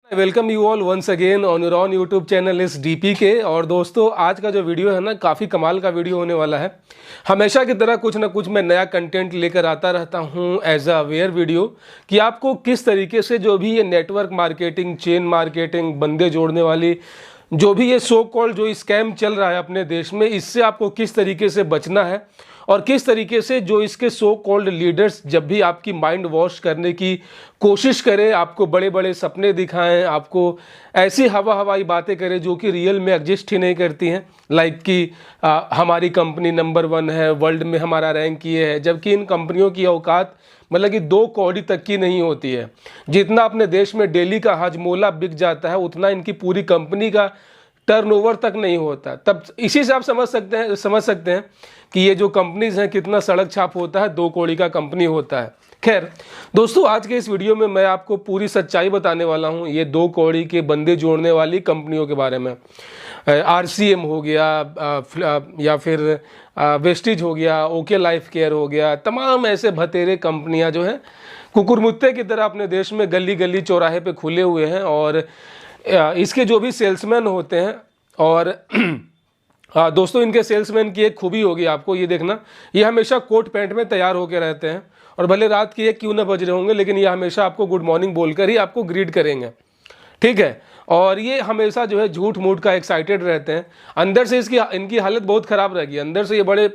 Welcome you all once again on your on YouTube channel इस DP के। और दोस्तों, आज का जो वीडियो है ना, काफ़ी कमाल का वीडियो होने वाला है। हमेशा की तरह कुछ ना कुछ मैं नया कंटेंट लेकर आता रहता हूं एज अ अवेयर वीडियो कि आपको किस तरीके से जो भी ये नेटवर्क मार्केटिंग, चेन मार्केटिंग, बंदे जोड़ने वाली जो भी ये सो कॉल्ड जो स्कैम चल रहा है अपने देश में, इससे आपको किस तरीके से बचना है और किस तरीके से जो इसके सो कॉल्ड लीडर्स जब भी आपकी माइंड वॉश करने की कोशिश करें, आपको बड़े बड़े सपने दिखाएं, आपको ऐसी हवाई बातें करें जो कि रियल में एग्जिस्ट ही नहीं करती हैं। लाइक कि हमारी कंपनी नंबर 1 है, वर्ल्ड में हमारा रैंक ये है, जबकि इन कंपनियों की औकात मतलब कि 2 कौड़ी तक की नहीं होती है। जितना अपने देश में डेली का हजमोला बिक जाता है, उतना इनकी पूरी कंपनी का टर्नओवर तक नहीं होता। तब इसी से आप समझ सकते हैं कि ये जो कंपनीज हैं कितना सड़क छाप होता है, 2 कौड़ी का कंपनी होता है। खैर दोस्तों, आज के इस वीडियो में मैं आपको पूरी सच्चाई बताने वाला हूँ ये 2 कौड़ी के बंदे जोड़ने वाली कंपनियों के बारे में। RCM हो गया या फिर वेस्टिज हो गया, ओके लाइफ केयर हो गया, तमाम ऐसे भतेरे कंपनियां जो हैं कुकुरमुत्ते की तरह अपने देश में गली गली चौराहे पे खुले हुए हैं। और इसके जो भी सेल्समैन होते हैं, और दोस्तों इनके सेल्समैन की एक खूबी होगी आपको ये देखना, ये हमेशा कोट पैंट में तैयार होकर रहते हैं और भले रात के 1 क्यों ना बज रहे होंगे, लेकिन ये हमेशा आपको गुड मॉर्निंग बोलकर ही आपको ग्रीट करेंगे, ठीक है। और ये हमेशा जो है झूठ मूठ का एक्साइटेड रहते हैं। अंदर से इनकी हालत बहुत ख़राब रहेगी, अंदर से ये बड़े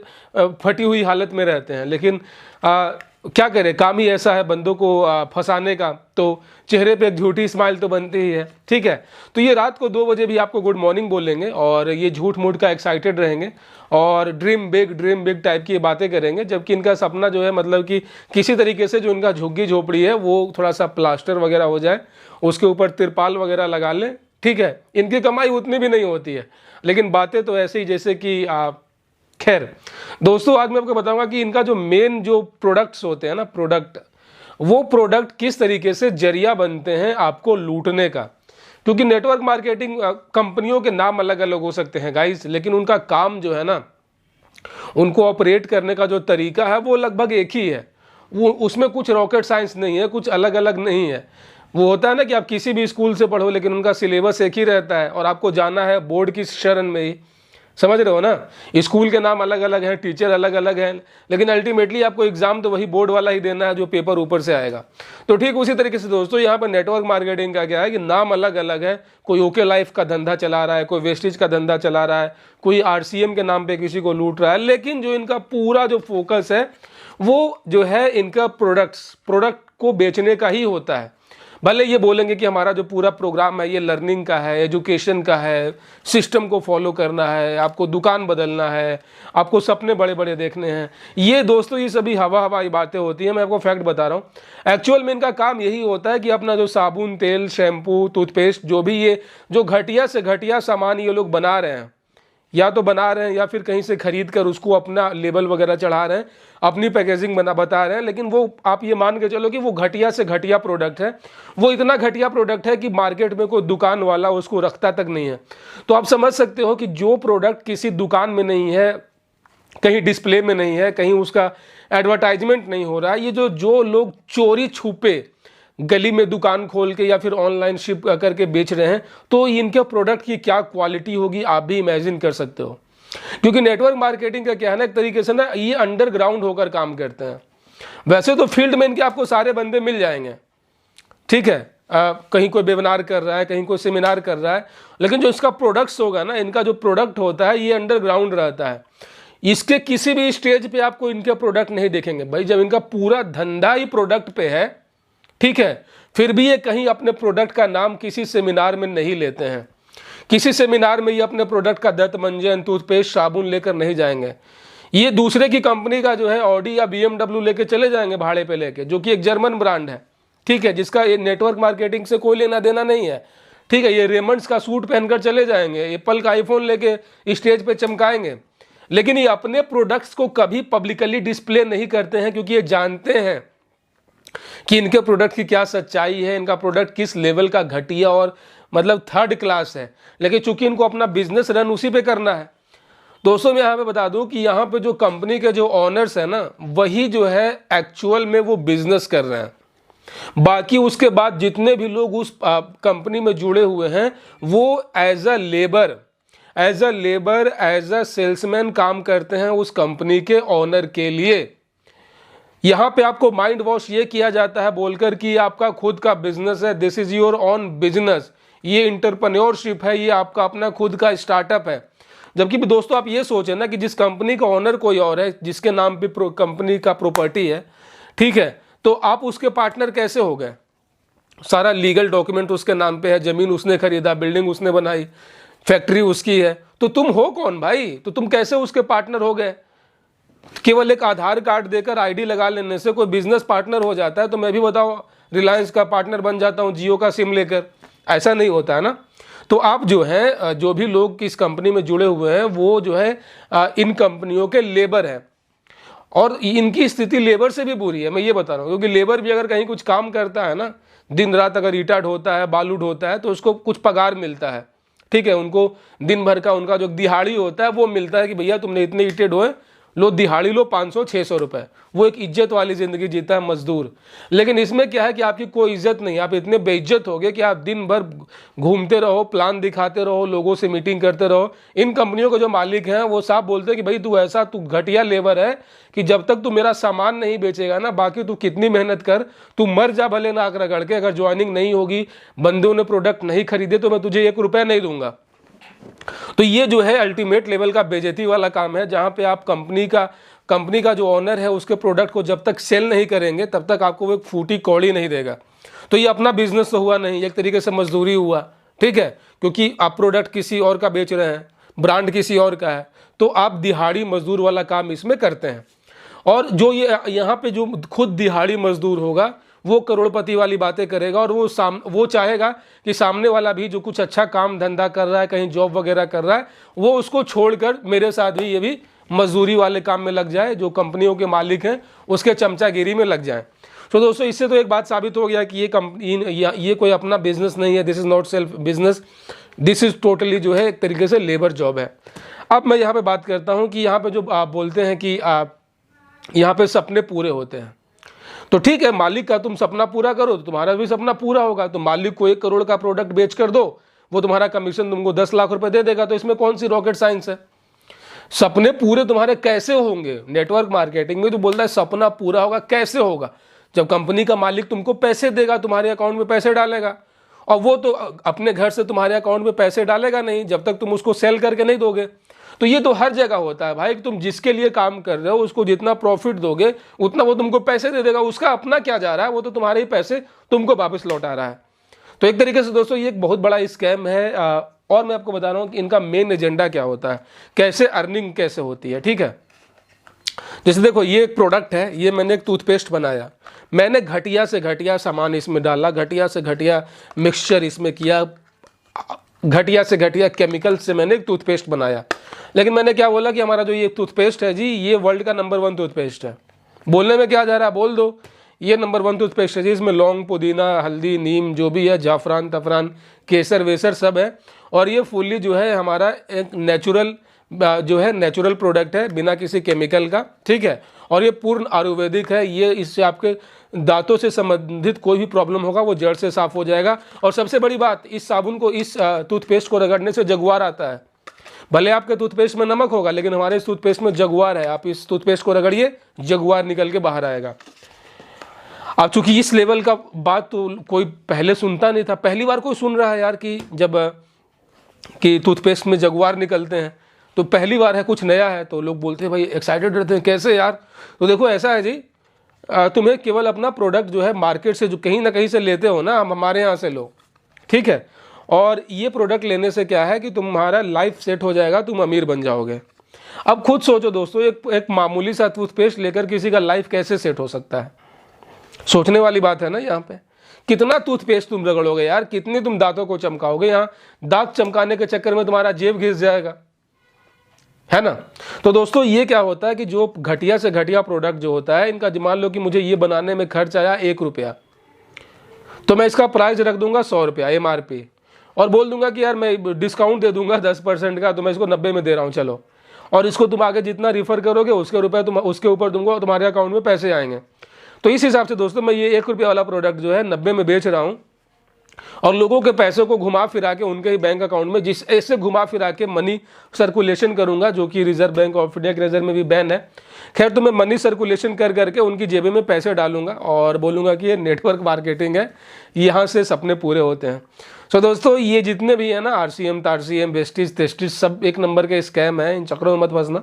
फटी हुई हालत में रहते हैं, लेकिन क्या करें, काम ही ऐसा है बंदों को फंसाने का, तो चेहरे पे एक झूठी स्माइल तो बनती ही है, ठीक है। तो ये रात को 2 बजे भी आपको गुड मॉर्निंग बोलेंगे और ये झूठ मूठ का एक्साइटेड रहेंगे और ड्रीम बिग टाइप की बातें करेंगे, जबकि इनका सपना जो है मतलब कि किसी तरीके से जो इनका झुग्गी झोपड़ी है वो थोड़ा सा प्लास्टर वगैरह हो जाए, उसके ऊपर तिरपाल वगैरह लगा लें, ठीक है। इनकी कमाई उतनी भी नहीं होती है, लेकिन बातें तो ऐसे ही जैसे कि खैर दोस्तों, आज मैं आपको बताऊंगा कि इनका जो मेन जो प्रोडक्ट्स होते हैं ना, वो प्रोडक्ट किस तरीके से जरिया बनते हैं आपको लूटने का। क्योंकि नेटवर्क मार्केटिंग कंपनियों के नाम अलग अलग हो सकते हैं गाइस, लेकिन उनका काम जो है ना, उनको ऑपरेट करने का जो तरीका है वो लगभग एक ही है। वो उसमें कुछ रॉकेट साइंस नहीं है, कुछ अलग अलग नहीं है। वो होता है ना कि आप किसी भी स्कूल से पढ़ो, लेकिन उनका सिलेबस एक ही रहता है और आपको जाना है बोर्ड की शरण में ही, समझ रहे हो ना। स्कूल के नाम अलग अलग हैं, टीचर अलग अलग हैं, लेकिन अल्टीमेटली आपको एग्जाम तो वही बोर्ड वाला ही देना है जो पेपर ऊपर से आएगा। तो ठीक उसी तरीके से दोस्तों, यहाँ पर नेटवर्क मार्केटिंग का क्या है कि नाम अलग अलग है। कोई ओके लाइफ का धंधा चला रहा है, कोई वेस्टिज का धंधा चला रहा है, कोई RCM के नाम पे किसी को लूट रहा है, लेकिन जो इनका पूरा जो फोकस है वो जो है इनका प्रोडक्ट को बेचने का ही होता है। भले ये बोलेंगे कि हमारा जो पूरा प्रोग्राम है ये लर्निंग का है, एजुकेशन का है, सिस्टम को फॉलो करना है, आपको दुकान बदलना है, आपको सपने बड़े बड़े देखने हैं, ये दोस्तों ये सभी हवाई बातें होती हैं। मैं आपको फैक्ट बता रहा हूँ, एक्चुअल में इनका काम यही होता है कि अपना जो साबुन, तेल, शैम्पू, टूथपेस्ट, जो भी ये जो घटिया से घटिया सामान ये लोग बना रहे हैं, या तो बना रहे हैं या फिर कहीं से खरीद कर उसको अपना लेबल वगैरह चढ़ा रहे हैं, अपनी पैकेजिंग बता रहे हैं, लेकिन वो आप ये मान के चलो कि वो घटिया से घटिया प्रोडक्ट है। वो इतना घटिया प्रोडक्ट है कि मार्केट में कोई दुकान वाला उसको रखता तक नहीं है। तो आप समझ सकते हो कि जो प्रोडक्ट किसी दुकान में नहीं है, कहीं डिस्प्ले में नहीं है, कहीं उसका एडवर्टाइजमेंट नहीं हो रहा है, ये जो लोग चोरी छुपे गली में दुकान खोल के या फिर ऑनलाइन शिप करके बेच रहे हैं, तो इनके प्रोडक्ट की क्या क्वालिटी होगी आप भी इमेजिन कर सकते हो। क्योंकि नेटवर्क मार्केटिंग का क्या है ना, एक तरीके से ना ये अंडरग्राउंड होकर काम करते हैं। वैसे तो फील्ड में इनके आपको सारे बंदे मिल जाएंगे, ठीक है, कहीं कोई वेबिनार कर रहा है, कहीं कोई सेमिनार कर रहा है, लेकिन जो इसका प्रोडक्ट्स होगा ना, इनका जो प्रोडक्ट होता है ये अंडरग्राउंड रहता है। इसके किसी भी स्टेज पे आपको इनके प्रोडक्ट नहीं देखेंगे भाई। जब इनका पूरा धंधा ही प्रोडक्ट पे है, ठीक है, फिर भी ये कहीं अपने प्रोडक्ट का नाम किसी सेमिनार में नहीं लेते हैं। किसी सेमिनार में ये अपने प्रोडक्ट का दंत मंजन, टूथपेस्ट, साबुन लेकर नहीं जाएंगे। ये दूसरे की कंपनी का जो है ऑडी या BMW लेके चले जाएंगे भाड़े पे लेके, जो कि एक जर्मन ब्रांड है, ठीक है, जिसका ये नेटवर्क मार्केटिंग से कोई लेना देना नहीं है, ठीक है। ये रेमंड्स का सूट पहनकर चले जाएंगे, एप्पल का आईफोन लेके स्टेज पे चमकाएंगे, लेकिन ये अपने प्रोडक्ट्स को कभी पब्लिकली डिस्प्ले नहीं करते हैं, क्योंकि ये जानते हैं कि इनके प्रोडक्ट की क्या सच्चाई है, इनका प्रोडक्ट किस लेवल का घटिया और मतलब 3rd क्लास है। लेकिन चूंकि इनको अपना बिजनेस रन उसी पे करना है। दोस्तों मैं यहाँ पे बता दूं कि यहाँ पे जो कंपनी के जो ऑनर्स है ना, वही जो है एक्चुअल में वो बिजनेस कर रहे हैं। बाकी उसके बाद जितने भी लोग उस कंपनी में जुड़े हुए हैं वो as a labour, as a salesman काम करते हैं उस कंपनी के ओनर के लिए। यहां पे आपको माइंड वॉश ये किया जाता है बोलकर कि आपका खुद का बिजनेस है, this is your own business, ये इंटरप्रेन्योरशिप है, ये आपका अपना खुद का स्टार्टअप है। जबकि दोस्तों आप ये सोचें ना कि जिस कंपनी का ओनर कोई और है, जिसके नाम पे कंपनी का प्रॉपर्टी है, ठीक है, तो आप उसके पार्टनर कैसे हो गए? सारा लीगल डॉक्यूमेंट उसके नाम पे है, जमीन उसने खरीदा, बिल्डिंग उसने बनाई, फैक्ट्री उसकी है, तो तुम हो कौन भाई? तो तुम कैसे उसके पार्टनर हो गए? केवल एक आधार कार्ड देकर आईडी लगा लेने से कोई बिजनेस पार्टनर हो जाता है? तो मैं भी बताओ रिलायंस का पार्टनर बन जाता हूं जियो का सिम लेकर, ऐसा नहीं होता है ना। तो आप जो है, जो भी लोग इस कंपनी में जुड़े हुए हैं वो जो है इन कंपनियों के लेबर हैं, और इनकी स्थिति लेबर से भी बुरी है, मैं ये बता रहा हूँ। क्योंकि लेबर भी अगर कहीं कुछ काम करता है ना, दिन रात अगर ईटा ढोता है, बालू ढोता है, तो उसको कुछ पगार मिलता है, ठीक है, उनको दिन भर का उनका जो दिहाड़ी होता है वो मिलता है कि भैया तुमने इतने ईंटें ढोए, लो दिहाड़ी लो 500-600 रुपए। वो एक इज्जत वाली जिंदगी जीता है मजदूर। लेकिन इसमें क्या है कि आपकी कोई इज्जत नहीं, आप इतने बेइज्जत हो गए कि आप दिन भर घूमते रहो, प्लान दिखाते रहो, लोगों से मीटिंग करते रहो। इन कंपनियों के जो मालिक हैं वो साफ बोलते हैं कि भाई तू घटिया लेबर है कि जब तक तू मेरा सामान नहीं बेचेगा ना, बाकी तू कितनी मेहनत कर, तू मर जा भले नाक रगड़ के, अगर ज्वाइनिंग नहीं होगी, बंदों ने प्रोडक्ट नहीं खरीदे, तो मैं तुझे 1 रुपया नहीं दूंगा। तो ये जो है अल्टीमेट लेवल का बेइज्जती वाला काम है, जहां पे आप कंपनी का जो ओनर है उसके प्रोडक्ट को जब तक सेल नहीं करेंगे तब तक आपको वो एक फूटी कौड़ी नहीं देगा। तो ये अपना बिजनेस तो हुआ नहीं, एक तरीके से मजदूरी हुआ, ठीक है, क्योंकि आप प्रोडक्ट किसी और का बेच रहे हैं, ब्रांड किसी और का है, तो आप दिहाड़ी मजदूर वाला काम इसमें करते हैं। और जो ये यहाँ पे जो खुद दिहाड़ी मजदूर होगा वो करोड़पति वाली बातें करेगा, और वो चाहेगा कि सामने वाला भी जो कुछ अच्छा काम धंधा कर रहा है, कहीं जॉब वगैरह कर रहा है, वो उसको छोड़कर मेरे साथ भी ये भी मजदूरी वाले काम में लग जाए, जो कंपनियों के मालिक हैं उसके चमचागिरी में लग जाए। तो दोस्तों इससे तो एक बात साबित हो गया कि ये कंपनी ये कोई अपना बिजनेस नहीं है, this is not self business, this is totally जो है एक तरीके से लेबर जॉब है। अब मैं यहाँ पे बात करता हूँ कि यहाँ पे जो आप बोलते हैं कि यहाँ पे सपने पूरे होते हैं, तो ठीक है, मालिक का तुम सपना पूरा करो तो तुम्हारा भी सपना पूरा होगा। तो मालिक को 1 करोड़ का प्रोडक्ट बेच कर दो, वो तुम्हारा कमीशन तुमको 10 लाख रुपए दे देगा। तो इसमें कौन सी रॉकेट साइंस है? सपने पूरे तुम्हारे कैसे होंगे? नेटवर्क मार्केटिंग में तो बोलता है सपना पूरा होगा, कैसे होगा? जब कंपनी का मालिक तुमको पैसे देगा, तुम्हारे अकाउंट में पैसे डालेगा, और वो तो अपने घर से तुम्हारे अकाउंट में पैसे डालेगा नहीं जब तक तुम उसको सेल करके नहीं दोगे। तो ये तो हर जगह होता है भाई, कि तुम जिसके लिए काम कर रहे हो उसको जितना प्रॉफिट दोगे उतना वो तुमको पैसे दे देगा, उसका अपना क्या जा रहा है, वो तो तुम्हारे ही पैसे तुमको वापस लौटा रहा है। तो एक तरीके से दोस्तों ये एक बहुत बड़ा स्कैम है। और मैं आपको बता रहा हूँ कि इनका मेन एजेंडा क्या होता है, कैसे अर्निंग कैसे होती है, ठीक है। जैसे देखो ये एक प्रोडक्ट है, ये मैंने एक टूथपेस्ट बनाया, मैंने घटिया से घटिया सामान इसमें डाला, घटिया से घटिया मिक्सचर इसमें किया, घटिया से घटिया केमिकल से मैंने एक टूथपेस्ट बनाया। लेकिन मैंने क्या बोला कि हमारा जो ये टूथपेस्ट है जी, ये वर्ल्ड का नंबर 1 टूथपेस्ट है। बोलने में क्या जा रहा है, बोल दो, ये नंबर 1 टूथपेस्ट है जी, इसमें लौंग, पुदीना, हल्दी, नीम जो भी है, जाफरान तफरान, केसर वेसर सब है, और ये फुल्ली जो है हमारा एक नेचुरल जो है नेचुरल प्रोडक्ट है, बिना किसी केमिकल का, ठीक है। और ये पूर्ण आयुर्वेदिक है, ये इससे आपके दांतों से संबंधित कोई भी प्रॉब्लम होगा वो जड़ से साफ हो जाएगा। और सबसे बड़ी बात, इस साबुन को, इस टूथपेस्ट को रगड़ने से जगुआर आता है। भले आपके टूथपेस्ट में नमक होगा लेकिन हमारे इस टूथपेस्ट में जगुआर है, आप इस टूथपेस्ट को रगड़िए, जगुआर निकल के बाहर आएगा। अब चूंकि इस लेवल का बात तो कोई पहले सुनता नहीं था, पहली बार कोई सुन रहा है यार कि जब कि टूथपेस्ट में जगुआर निकलते हैं, तो पहली बार है, कुछ नया है, तो लोग बोलते हैं भाई एक्साइटेड रहते हैं, कैसे यार? तो देखो ऐसा है जी, तुम्हें केवल अपना प्रोडक्ट जो है मार्केट से जो कहीं ना कहीं से लेते हो ना, हमारे यहाँ से लो, ठीक है। और ये प्रोडक्ट लेने से क्या है कि तुम्हारा लाइफ सेट हो जाएगा, तुम अमीर बन जाओगे। अब खुद सोचो दोस्तों, एक मामूली सा टूथपेस्ट लेकर किसी का लाइफ कैसे सेट हो सकता है? सोचने वाली बात है ना। यहाँ पे कितना टूथपेस्ट तुम रगड़ोगे यार, कितनी तुम दांतों को चमकाओगे? यहाँ दांत चमकाने के चक्कर में तुम्हारा जेब घिस जाएगा, है ना। तो दोस्तों ये क्या होता है कि जो घटिया से घटिया प्रोडक्ट जो होता है, इनका मान लो कि मुझे ये बनाने में खर्च आया 1 रुपया, तो मैं इसका प्राइस रख दूंगा 100 रुपया MRP, और बोल दूंगा कि यार मैं डिस्काउंट दे दूंगा 10% का, तो मैं इसको 90 में दे रहा हूँ, चलो। और इसको तुम आगे जितना रिफर करोगे उसके रुपए तुम उसके ऊपर दूंगा और तुम्हारे अकाउंट में पैसे आएंगे। तो इस हिसाब से दोस्तों मैं ये 1 रुपये वाला प्रोडक्ट जो है 90 में बेच रहा हूँ और लोगों के पैसों को घुमा फिरा के उनके ही बैंक अकाउंट में जिस ऐसे घुमा फिरा के मनी सर्कुलेशन करूंगा, जो कि रिजर्व बैंक ऑफ इंडिया के रिजर्व में भी बैन है। खैर, तो मैं मनी सर्कुलेशन कर करके उनकी जेबे में पैसे डालूंगा और बोलूंगा कि ये नेटवर्क मार्केटिंग है, यहाँ से सपने पूरे होते हैं। सो दोस्तों, ये जितने भी है ना RCM, तारसीएम, वेस्टिज, तेस्टिज, सब एक नंबर के स्कैम है। इन चक्रों में मत फंसना।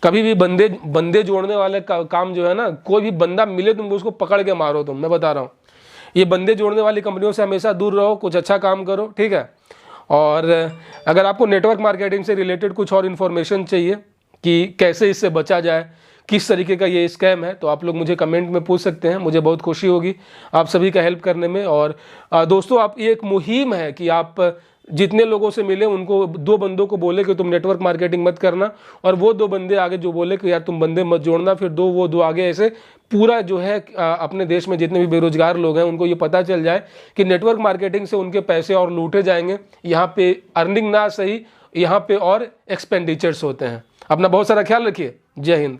कभी भी बंदे जोड़ने वाले काम जो है ना, कोई भी बंदा मिले तुमको उसको पकड़ के मारो। मैं बता रहा हूँ, ये बंदे जोड़ने वाली कंपनियों से हमेशा दूर रहो, कुछ अच्छा काम करो, ठीक है। और अगर आपको नेटवर्क मार्केटिंग से रिलेटेड कुछ और इन्फॉर्मेशन चाहिए कि कैसे इससे बचा जाए, किस तरीके का ये स्कैम है, तो आप लोग मुझे कमेंट में पूछ सकते हैं। मुझे बहुत खुशी होगी आप सभी का हेल्प करने में। और दोस्तों, आप ये एक मुहिम है कि आप जितने लोगों से मिले उनको 2 बंदों को बोले कि तुम नेटवर्क मार्केटिंग मत करना, और वो 2 बंदे आगे जो बोले कि यार तुम बंदे मत जोड़ना, फिर वो दो आगे, ऐसे पूरा जो है अपने देश में जितने भी बेरोजगार लोग हैं उनको ये पता चल जाए कि नेटवर्क मार्केटिंग से उनके पैसे और लूटे जाएंगे। यहाँ पे अर्निंग ना सही, यहाँ पे और एक्सपेंडिचर्स होते हैं। अपना बहुत सारा ख्याल रखिए। जय हिंद।